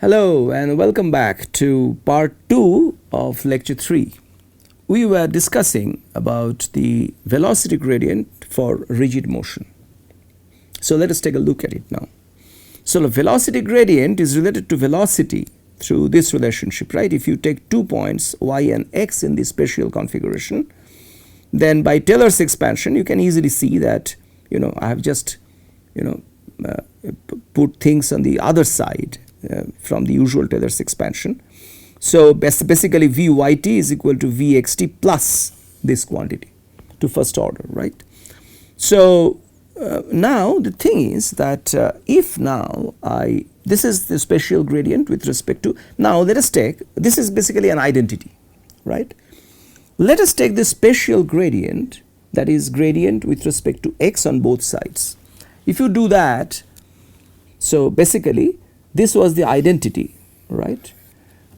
Hello and welcome back to part 2 of lecture 3. We were discussing about the velocity gradient for rigid motion. So let us take a look at it now. So the velocity gradient is related to velocity through this relationship, right? If you take 2 points y and x in the spatial configuration, then by Taylor's expansion you can easily see that I have just put things on the other side from the usual Taylor's expansion. So basically Vyt is equal to Vxt plus this quantity to first order, right? So now the thing is that if now this is the spatial gradient with respect to, now let us take, this is basically an identity, right? Let us take the spatial gradient, that is gradient with respect to x on both sides. If you do that, so basically this was the identity, right?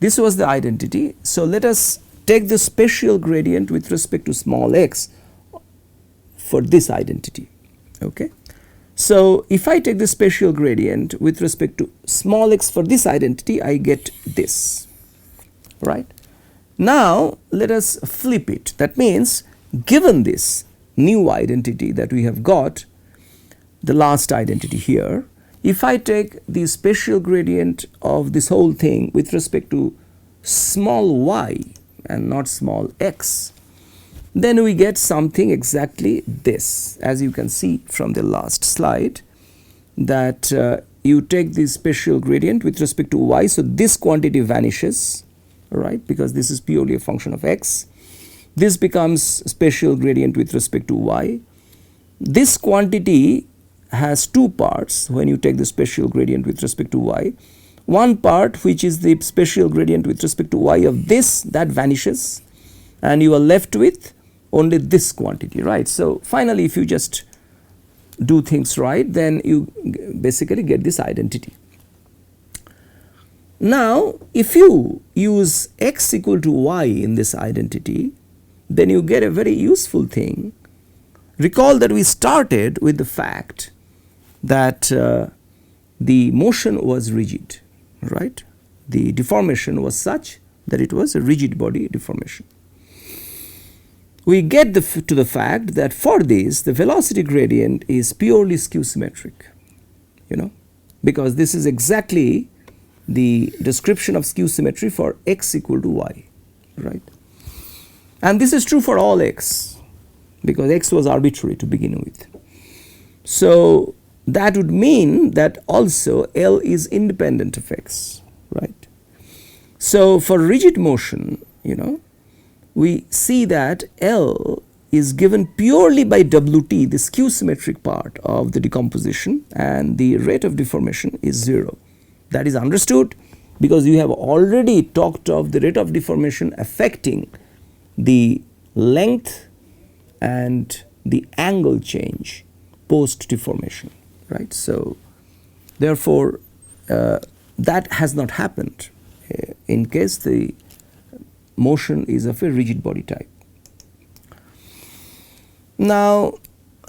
This was the identity. So let us take the spatial gradient with respect to small x for this identity, okay? So if I take the spatial gradient with respect to small x for this identity, I get this, right? Now let us flip it. That means given this new identity that we have got, the last identity here, if I take the spatial gradient of this whole thing with respect to small y and not small x, then we get something exactly this, as you can see from the last slide, that you take the spatial gradient with respect to y, so this quantity vanishes, right, because this is purely a function of x. This becomes spatial gradient with respect to y. This quantity has two parts when you take the spatial gradient with respect to y. One part, which is the spatial gradient with respect to y of this, that vanishes and you are left with only this quantity, right? So finally if you just do things right, then you basically get this identity. Now if you use x equal to y in this identity, then you get a very useful thing. Recall that we started with the fact that the motion was rigid, right? The deformation was such that it was a rigid body deformation. We get to the fact that for this the velocity gradient is purely skew symmetric, because this is exactly the description of skew symmetry for x equal to y, right? And this is true for all x, because x was arbitrary to begin with. So that would mean that also L is independent of x, right? So for rigid motion, we see that L is given purely by Wt, the skew symmetric part of the decomposition, and the rate of deformation is 0. That is understood because you have already talked of the rate of deformation affecting the length and the angle change post deformation, right? So therefore that has not happened in case the motion is of a rigid body type. Now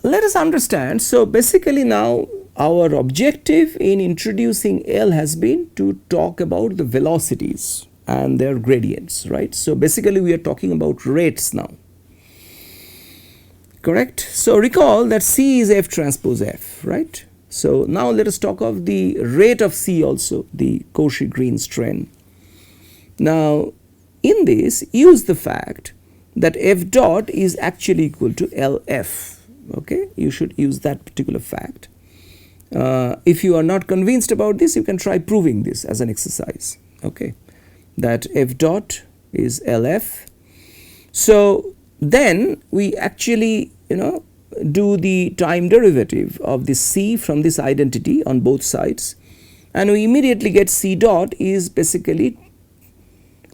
let us understand, so basically now our objective in introducing L has been to talk about the velocities and their gradients, right? So basically we are talking about rates now, correct? So recall that C is F transpose F, right? So now let us talk of the rate of C also, the Cauchy-Green strain. Now in this, use the fact that F dot is actually equal to LF, okay? You should use that particular fact. If you are not convinced about this, you can try proving this as an exercise, okay? That F dot is LF. So then we actually do the time derivative of this C from this identity on both sides, and we immediately get C dot is basically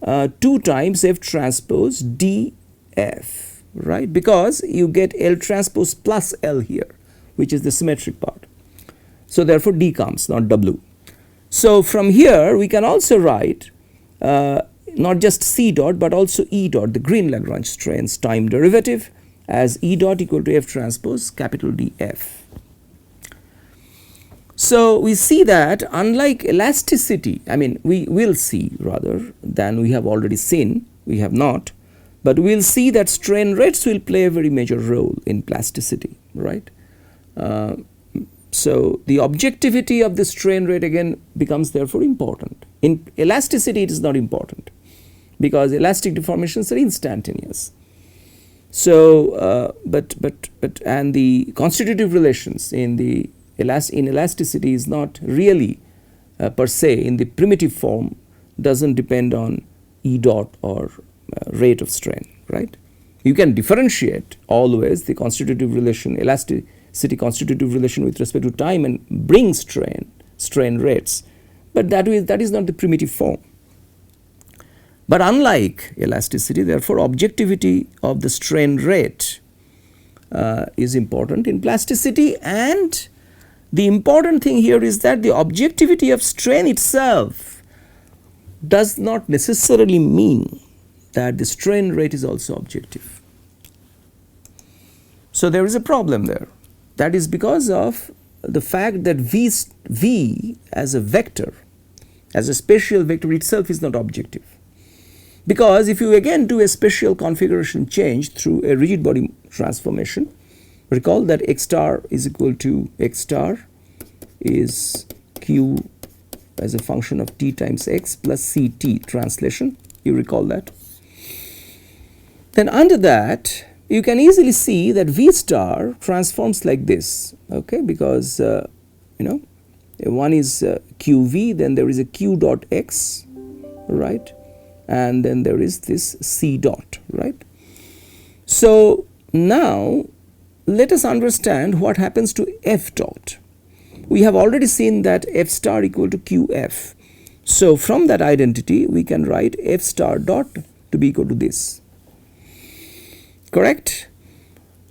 2 times F transpose dF, right? Because you get L transpose plus L here, which is the symmetric part. So therefore D comes, not W. So from here we can also write not just C dot but also E dot, the Green Lagrange strain's time derivative, as E dot equal to F transpose capital DF. So we see that unlike elasticity, I mean we will see rather than we have already seen, we have not, but we will see that strain rates will play a very major role in plasticity, right? So the objectivity of the strain rate again becomes therefore important. In elasticity it is not important because elastic deformations are instantaneous. So but and the constitutive relations in elasticity is not really per se in the primitive form, doesn't depend on E dot or rate of strain, right? You can differentiate always the constitutive relation, elasticity constitutive relation with respect to time and bring strain rates, but that is not the primitive form. But unlike elasticity, therefore objectivity of the strain rate is important in plasticity, and the important thing here is that the objectivity of strain itself does not necessarily mean that the strain rate is also objective. So there is a problem there. That is because of the fact that V as a vector, as a spatial vector itself is not objective. Because if you again do a spatial configuration change through a rigid body transformation, recall that x star is equal to x star is q as a function of t times x plus ct translation, you recall that. Then under that you can easily see that V star transforms like this, okay, because one is qv, then there is a q dot x, right, and then there is this c dot, right. So now let us understand what happens to f dot. We have already seen that f star equal to qf. So from that identity we can write f star dot to be equal to this, correct.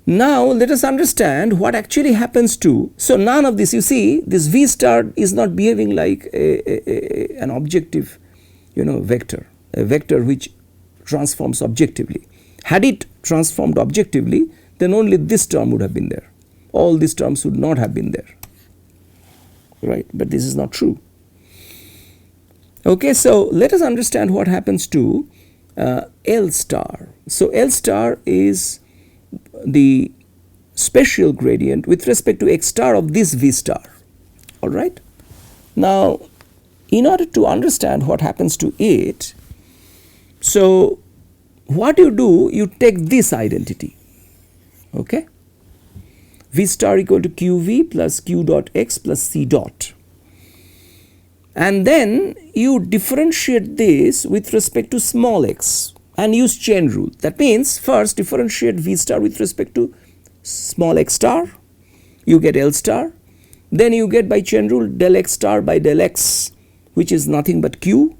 Now let us understand what actually happens to, so none of this, you see this V star is not behaving like an objective vector, a vector which transforms objectively. Had it transformed objectively, then only this term would have been there, all these terms would not have been there, right, but this is not true. Okay, so let us understand what happens to L star. So L star is the spatial gradient with respect to x star of this V star, all right. Now in order to understand what happens to it, so what you do, you take this identity, okay, V star equal to qv plus q dot x plus c dot, and then you differentiate this with respect to small x and use chain rule. That means first differentiate V star with respect to small x star, you get L star, then you get by chain rule del x star by del x, which is nothing but q,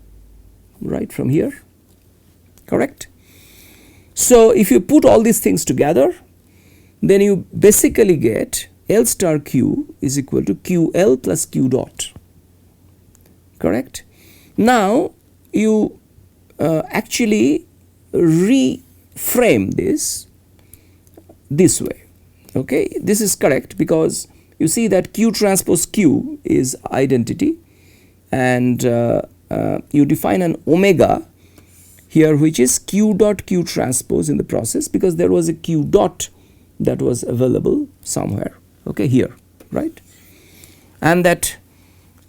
right, from here, correct. So if you put all these things together, then you basically get L star q is equal to ql plus q dot, correct. Now you actually reframe this way, okay. This is correct because you see that q transpose q is identity, and you define an omega here which is q dot q transpose in the process, because there was a q dot that was available somewhere, okay, here, right, and that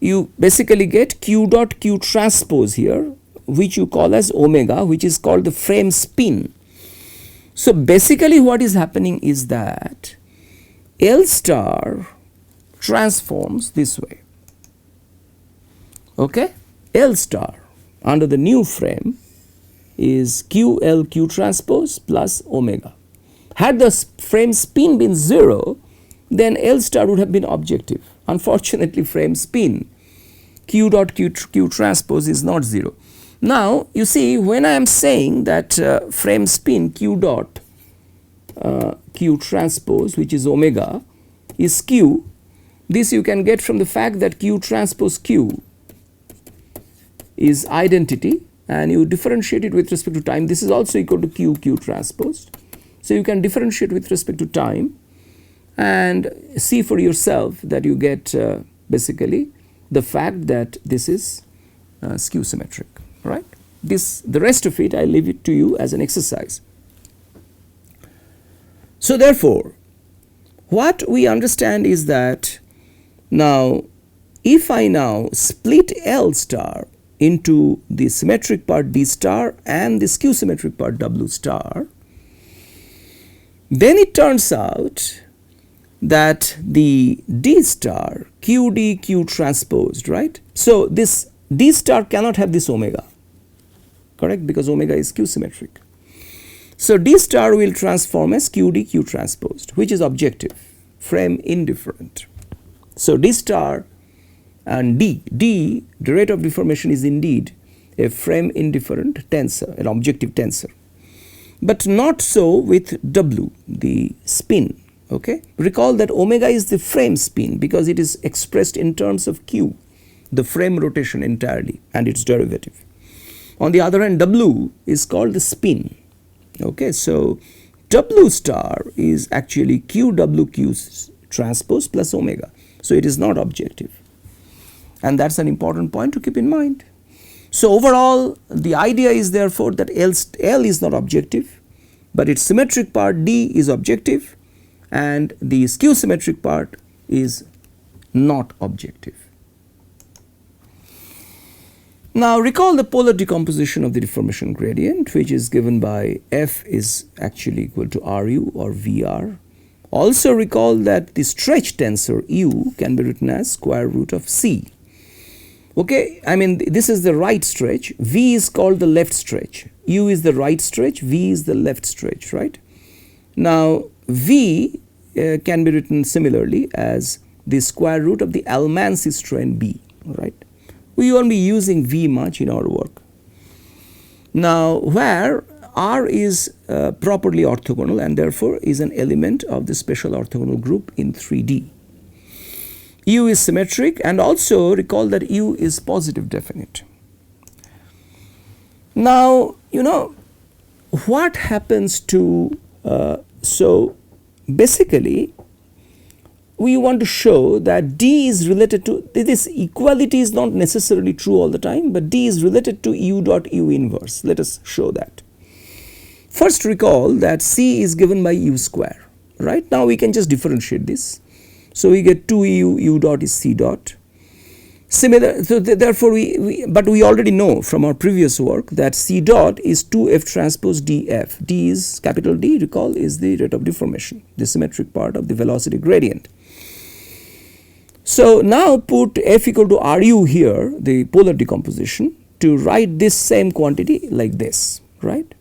you basically get q dot q transpose here, which you call as omega, which is called the frame spin. So basically what is happening is that L star transforms this way, okay. L star under the new frame is ql q transpose plus omega. Had the frame spin been 0, then L star would have been objective. Unfortunately frame spin q dot q transpose is not 0. Now you see, when I am saying that frame spin q dot q transpose, which is omega, is q, this you can get from the fact that q transpose q is identity, and you differentiate it with respect to time. This is also equal to q transpose. So you can differentiate with respect to time and see for yourself that you get basically the fact that this is skew symmetric, right? The rest of it I leave it to you as an exercise. So therefore, what we understand is that now if I now split L star into the symmetric part D star and the skew symmetric part W star, then it turns out that the D star QD Q transposed, right? So this D star cannot have this omega, correct, because omega is Q symmetric. So D star will transform as QD Q transposed, which is objective, frame indifferent. So D star and D, the rate of deformation is indeed a frame indifferent tensor, an objective tensor, but not so with W, the spin. Okay, recall that omega is the frame spin because it is expressed in terms of Q, the frame rotation entirely and its derivative. On the other hand, W is called the spin. Okay, so W star is actually QWQ transpose plus omega, so it is not objective, and that's an important point to keep in mind. So overall, the idea is therefore that L is not objective, but its symmetric part D is objective and the skew symmetric part is not objective. Now recall the polar decomposition of the deformation gradient, which is given by F is actually equal to Ru or Vr. Also recall that the stretch tensor U can be written as square root of C. Okay, I mean this is the right stretch, V is called the left stretch, U is the right stretch, V is the left stretch, right? Now V can be written similarly as the square root of the Almansi strain B, right? We won't be using V much in our work. Now where R is properly orthogonal and therefore is an element of the special orthogonal group in 3D. U is symmetric, and also recall that U is positive definite. Now you know what happens to so basically we want to show that D is related to, this equality is not necessarily true all the time, but D is related to U dot U inverse. Let us show that. First recall that C is given by U square, right? Now we can just differentiate this. So we get 2U, U dot is C dot. Similar, so therefore but we already know from our previous work that C dot is 2F transpose DF. D is capital D, recall, is the rate of deformation, the symmetric part of the velocity gradient. So now put F equal to Ru here, the polar decomposition, to write this same quantity like this, right?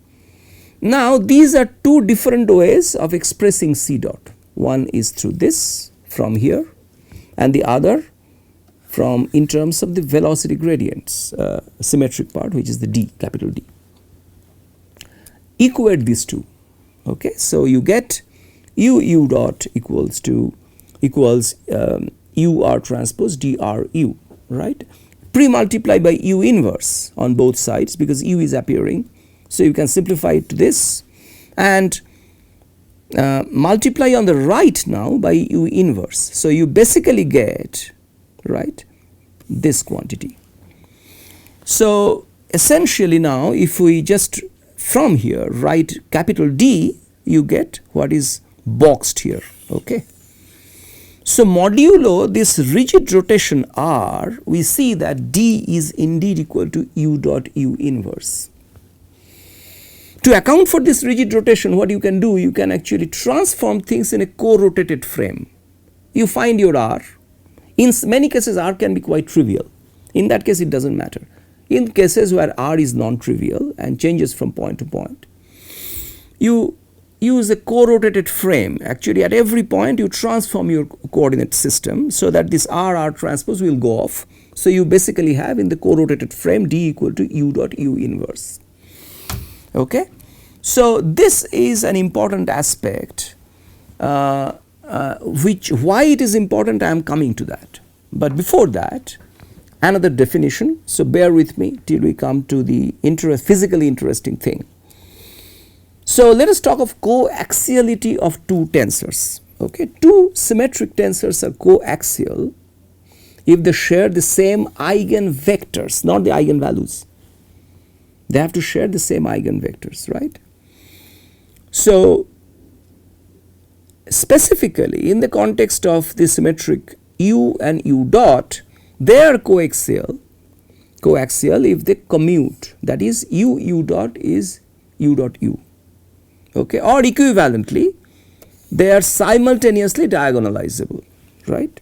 Now these are two different ways of expressing C dot. One is through this from here, and the other from in terms of the velocity gradients, symmetric part, which is the D, capital D. Equate these two. Okay, so you get U dot equals UR transpose DRU, right? Pre-multiply by U inverse on both sides because U is appearing. So you can simplify it to this and multiply on the right now by U inverse. So you basically get, right, this quantity. So essentially now if we just from here write capital D, you get what is boxed here. Okay. So modulo this rigid rotation R, we see that D is indeed equal to U dot U inverse. To account for this rigid rotation, what you can do, you can actually transform things in a co-rotated frame. You find your R. In many cases R can be quite trivial. In that case it does not matter. In cases where R is non-trivial and changes from point to point, you use a co-rotated frame. Actually at every point you transform your coordinate system so that this R transpose will go off. So you basically have in the co-rotated frame D equal to U dot U inverse. Okay. So this is an important aspect which why it is important I am coming to that. But before that another definition, so bear with me till we come to the physically interesting thing. So let us talk of coaxiality of two tensors. Okay, two symmetric tensors are coaxial if they share the same eigenvectors, not the eigenvalues. They have to share the same eigenvectors, right? So specifically in the context of the symmetric u and u dot, they are coaxial if they commute, that is u dot is u dot u, okay, or equivalently they are simultaneously diagonalizable, right?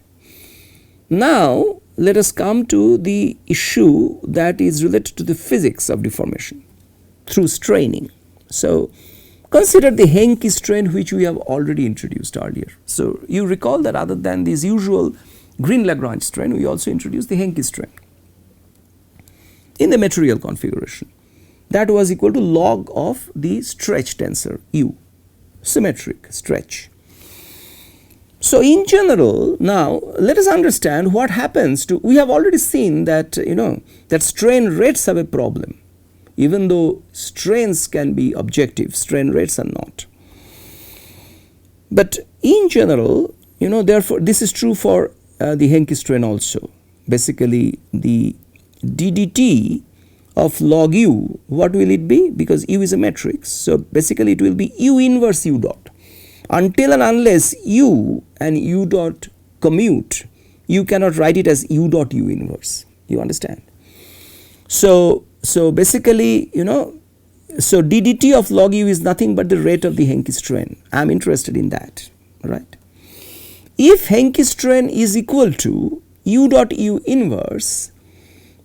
Now let us come to the issue that is related to the physics of deformation through straining. So consider the Hencky strain, which we have already introduced earlier. So you recall that other than this usual Green-Lagrange strain, we also introduced the Hencky strain in the material configuration. That was equal to log of the stretch tensor u, symmetric stretch. So in general, now let us understand what happens to, we have already seen that that strain rates have a problem. Even though strains can be objective, strain rates are not. But in general, therefore this is true for the Hencky strain also. Basically the ddt of log u, what will it be? Because u is a matrix, so basically it will be u inverse u dot. Until and unless u and u dot commute, you cannot write it as u dot u inverse. You understand? So basically, so ddt of log u is nothing but the rate of the Hencky strain. I am interested in that, right? If Hencky strain is equal to u dot u inverse,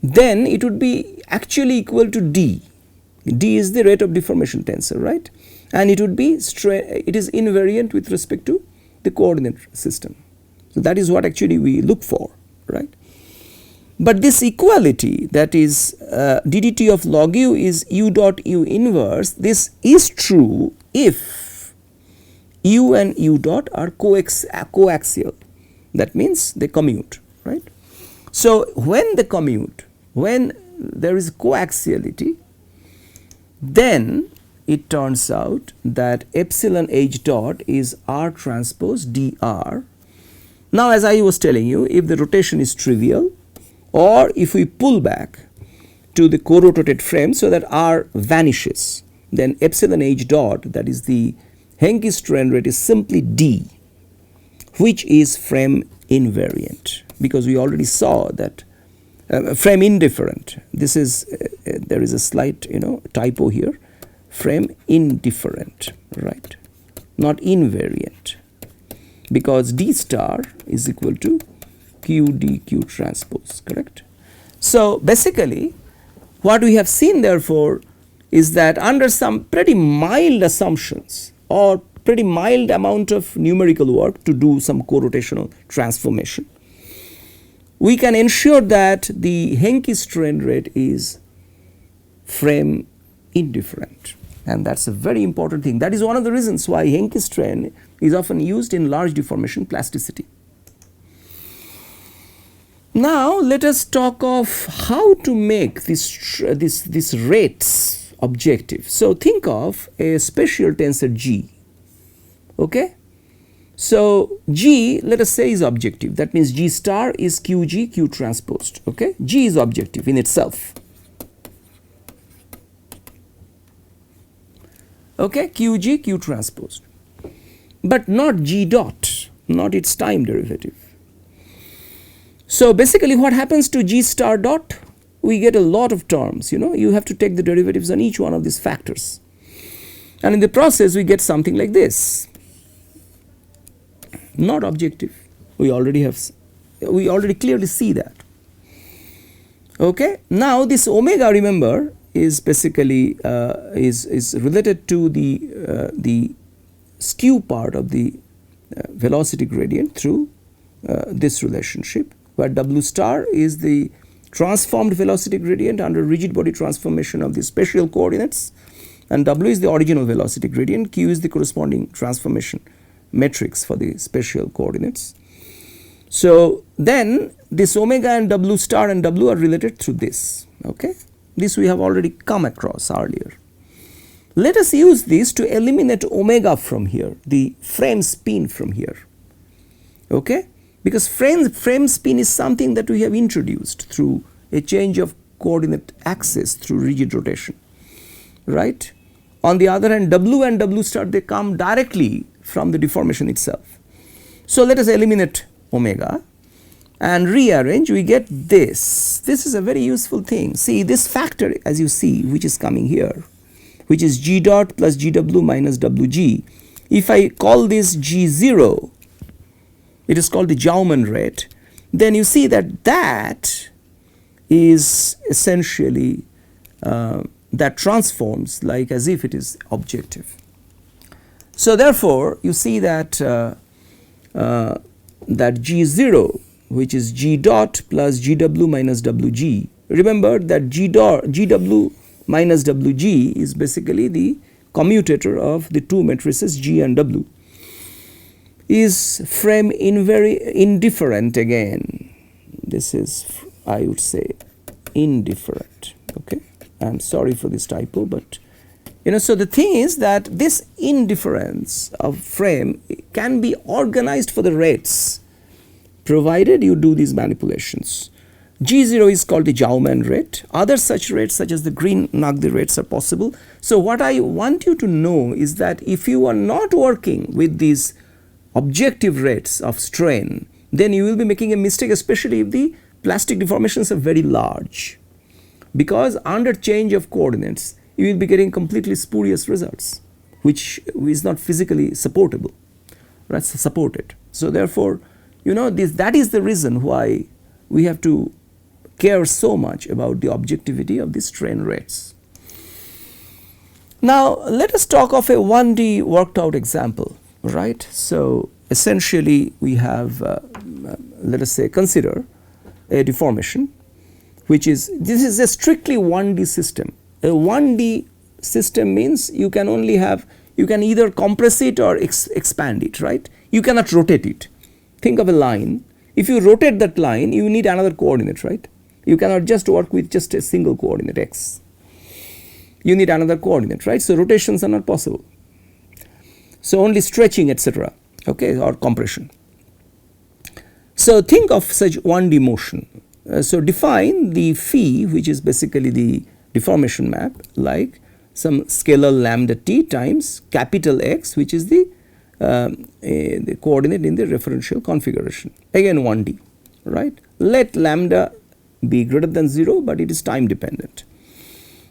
then it would be actually equal to d. D is the rate of deformation tensor, right? And it would be it is invariant with respect to the coordinate system. So that is what actually we look for, right? But this equality, that is ddt of log u is u dot u inverse, this is true if u and u dot are coaxial. That means they commute, right? So when they commute, when there is coaxiality, then it turns out that epsilon h dot is r transpose dr. Now as I was telling you, if the rotation is trivial, or if we pull back to the co-rotated frame so that r vanishes, then epsilon h dot, that is the Hencky strain rate, is simply d, which is frame invariant, because we already saw that frame indifferent. This is there is a slight typo here, frame indifferent, right, not invariant, because d star is equal to q dq transpose, correct? So basically what we have seen therefore is that under some pretty mild assumptions or pretty mild amount of numerical work to do some co-rotational transformation, we can ensure that the Hencky strain rate is frame indifferent, and that is a very important thing. That is one of the reasons why Hencky strain is often used in large deformation plasticity. Now let us talk of how to make this rates objective. So think of a spatial tensor G, okay? So G, let us say, is objective. That means G star is QG Q transposed, okay? G is objective in itself, okay? QG Q transposed, but not G dot, not its time derivative. So basically what happens to G star dot? We get a lot of terms, you have to take the derivatives on each one of these factors, and in the process we get something like this. Not objective. We already clearly see that. Okay. Now this omega, remember, is basically is related to the skew part of the velocity gradient through this relationship, where W star is the transformed velocity gradient under rigid body transformation of the spatial coordinates, and W is the original velocity gradient, Q is the corresponding transformation matrix for the spatial coordinates. So then this omega and W star and W are related through this, okay? This we have already come across earlier. Let us use this to eliminate omega from here, the frame spin from here, okay? because frame spin is something that we have introduced through a change of coordinate axis through rigid rotation, right. On the other hand, W and W star, they come directly from the deformation itself. So let us eliminate omega and rearrange, we get this. This is a very useful thing. See this factor, as you see, which is coming here, which is G dot plus GW minus WG. If I call this G0, it is called the Jaumann rate, then you see that that is essentially that transforms like as if it is objective. So therefore, you see that that G0, which is G dot plus GW minus WG. Remember that GW minus WG is basically the commutator of the two matrices G and W, is frame indifferent again. This is, I would say, indifferent. Okay, I am sorry for this typo, but so the thing is that this indifference of frame can be organized for the rates, provided you do these manipulations. G0 is called the Jaumann rate. Other such rates such as the Green-Nagdi rates are possible. So what I want you to know is that if you are not working with these objective rates of strain, then you will be making a mistake, especially if the plastic deformations are very large, because under change of coordinates you will be getting completely spurious results, which is not physically supportable, right? Supported. So therefore, that is the reason why we have to care so much about the objectivity of the strain rates. Now let us talk of a 1D worked out example, right? So essentially we have let us say consider a deformation which is, this is a strictly 1D system. A 1D system means you can only have, you can either compress it or expand it, right? You cannot rotate it. Think of a line. If you rotate that line, you need another coordinate, right? You cannot just work with just a single coordinate x. You need another coordinate, right? So rotations are not possible. So only stretching, etc., okay, or compression. So think of such 1D motion. So define the phi, which is basically the deformation map, like some scalar lambda t times capital X, which is the coordinate in the referential configuration. Again 1D, right? Let lambda be greater than 0, but it is time dependent.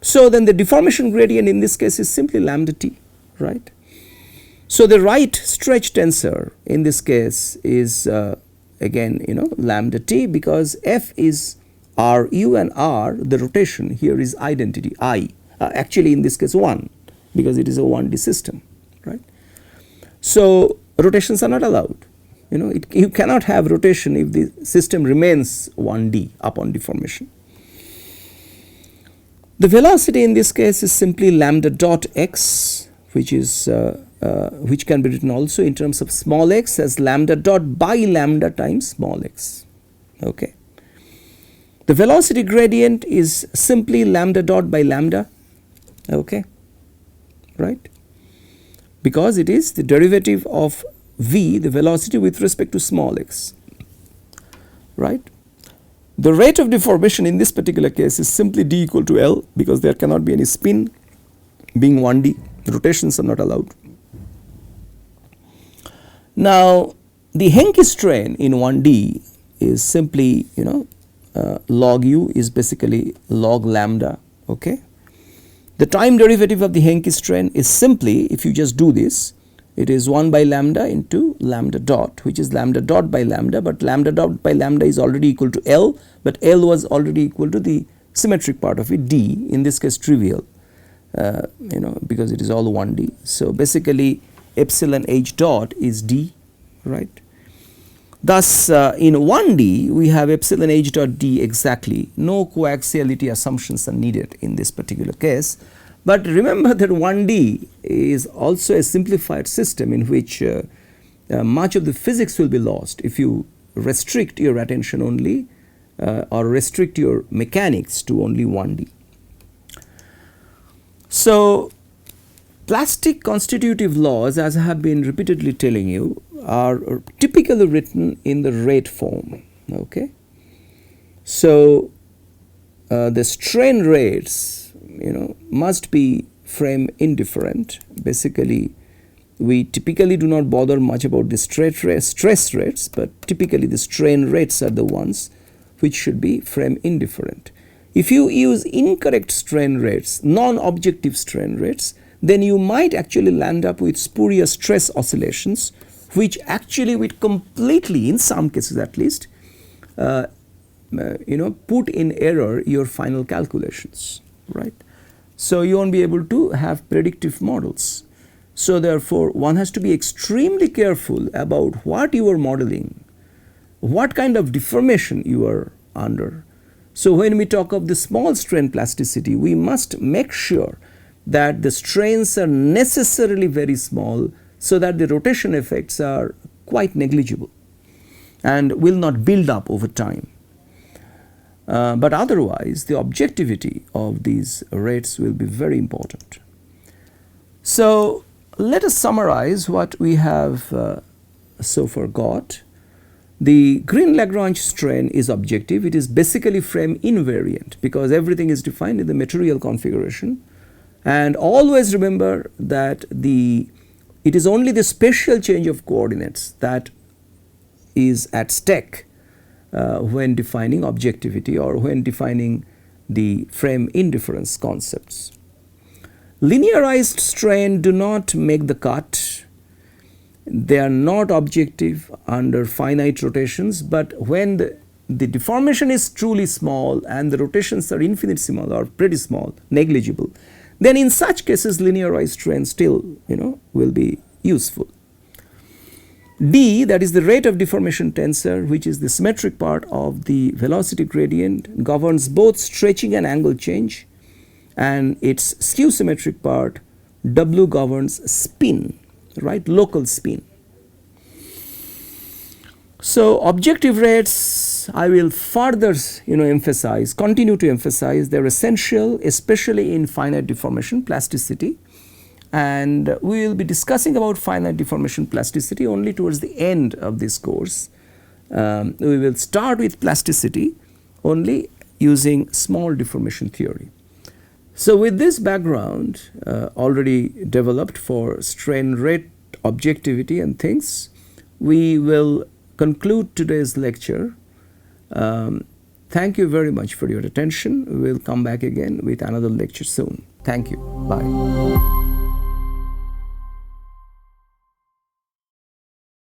So then the deformation gradient in this case is simply lambda t, right? So the right stretch tensor in this case is again lambda t, because f is Ru and R, the rotation here is identity I, actually in this case 1, because it is a 1D system, right? So rotations are not allowed. You cannot have rotation if the system remains 1D upon deformation. The velocity in this case is simply lambda dot x, which is which can be written also in terms of small x as lambda dot by lambda times small x. Okay. The velocity gradient is simply lambda dot by lambda, okay, right, because it is the derivative of v, the velocity, with respect to small x, right. The rate of deformation in this particular case is simply d equal to L, because there cannot be any spin, being 1D, rotations are not allowed. Now the Hencky strain in 1D is simply log u is basically log lambda, okay. The time derivative of the Hencky strain is simply, if you just do this, it is 1 by lambda into lambda dot, which is lambda dot by lambda, but lambda dot by lambda is already equal to L, but L was already equal to the symmetric part of it, d, in this case trivial, because it is all 1D. So basically epsilon h dot is d, right. Thus in 1D we have epsilon h dot d exactly, no coaxiality assumptions are needed in this particular case. But remember that 1D is also a simplified system in which much of the physics will be lost if you restrict your attention only or restrict your mechanics to only 1D. So plastic constitutive laws, as I have been repeatedly telling you, are typically written in the rate form. Okay, so the strain rates, must be frame indifferent. Basically, we typically do not bother much about the stress rates, but typically the strain rates are the ones which should be frame indifferent. If you use incorrect strain rates, non-objective strain rates, then you might actually land up with spurious stress oscillations, which actually would completely, in some cases at least, put in error your final calculations, right? So you won't be able to have predictive models. So therefore, one has to be extremely careful about what you are modeling, what kind of deformation you are under. So when we talk of the small strain plasticity, we must make sure that the strains are necessarily very small so that the rotation effects are quite negligible and will not build up over time. But otherwise, the objectivity of these rates will be very important. So let us summarize what we have so far got. The Green-Lagrange strain is objective. It is basically frame invariant because everything is defined in the material configuration. And always remember that it is only the spatial change of coordinates that is at stake when defining objectivity or when defining the frame indifference concepts. Linearized strain do not make the cut. They are not objective under finite rotations, but when the deformation is truly small and the rotations are infinitesimal or pretty small, negligible, then in such cases linearized strain still will be useful. D, that is the rate of deformation tensor, which is the symmetric part of the velocity gradient, governs both stretching and angle change, and its skew symmetric part W governs spin, right, local spin. So objective rates, I will further continue to emphasize, they are essential, especially in finite deformation plasticity, and we will be discussing about finite deformation plasticity only towards the end of this course. We will start with plasticity only using small deformation theory. So with this background already developed for strain rate, objectivity and things, we will conclude today's lecture. Thank you very much for your attention. We will come back again with another lecture soon. Thank you. Bye.